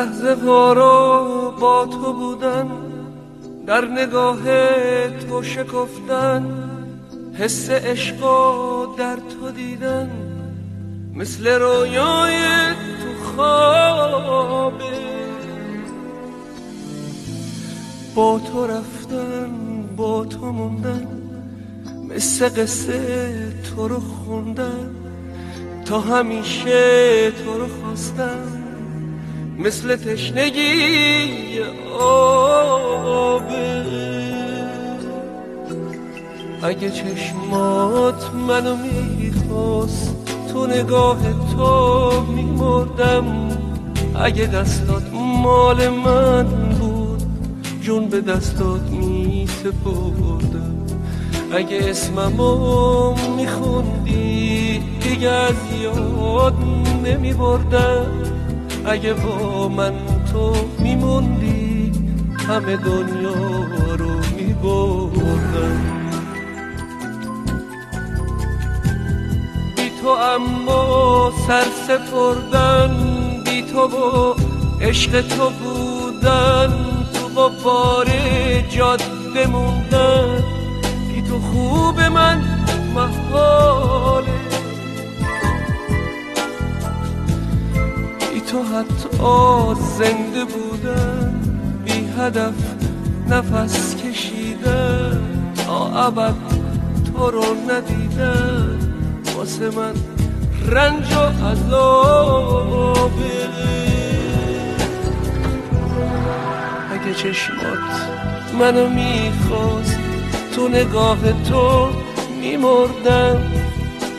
لحظه ها رو با تو بودن، در نگاه تو شکفتن، حس عشقا در تو دیدن، مثل رویای تو خوابه. با تو رفتن با تو موندن، مثل قصه تو رو خوندن، تا همیشه تو رو خواستن، مثل تشنگی آبه. اگه چشمات منو میخواست، تو نگاه تو میمردم. اگه دستات مال من بود، جون به دستات میسپردم. اگه اسممو میخوندی، دیگه از یاد نمیبردم. اگه با من تو میموندی، همه دنیا رو میبردم. بی تو اما سر سپردن، بی تو با عشق تو بودن، تو با بار جاده موندن. بی تو خوب من محاله، بی تو حتی زنده بودن، بی هدف نفس کشیدن، تا ابد تو رو ندیدن، واسه من رنج و عذابه. اگه چشمات منو میخواست، تو نگاه تو میمردم.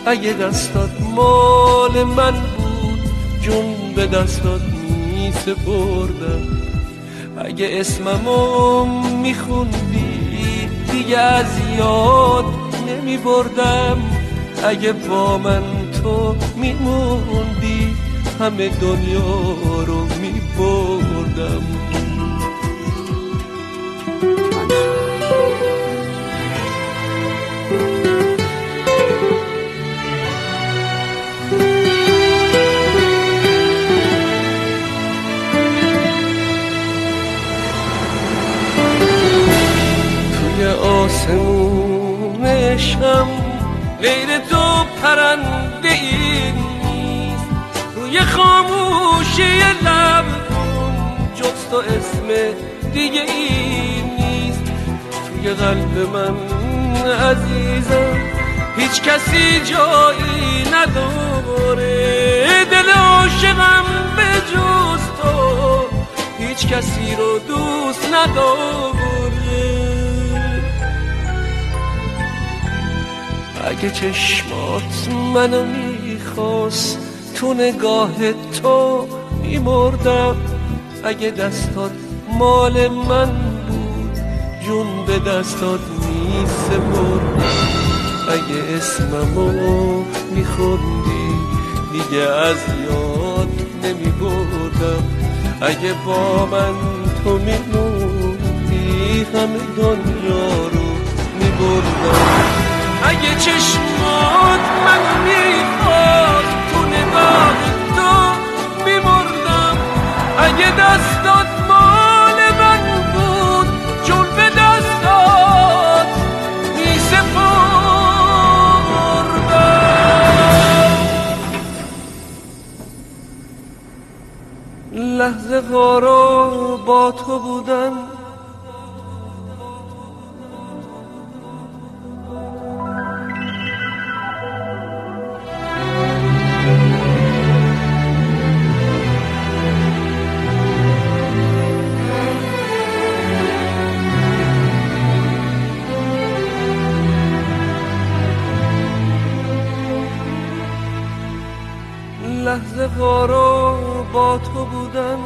اگه دستات مال من بود، جون به دستات میسپردم. اگه اسممو میخوندی، دیگه از یاد نمیبردم. اگه با من تو میموندی، همه دنیا رو میبردم. توی آسمون عشقم غیر تو پرنده ای نیست، روی خاموشی لب جز تو اسم دیگه ای نیست. توی قلب من عزیزم هیچ کسی جایی نداره، دل عاشقم به جز تو هیچ کسی رو دوست نداره. اگه چشمات منو میخواست، تو نگاه تو میمردم. اگه دستات مال من بود، جون به دستات میسپردم. اگه اسممو میخوندی، دیگه از یاد نمیبردم. اگه با من تو میموندی، همه دنیا رو میبردم. اگه چشمات منو میخواست، تو نگاه تو میمردم. اگه دستات مال من بود، جون به دستات میسپردم. لحظه ها رو با تو بودن، لحظه ها رو با تو بودن.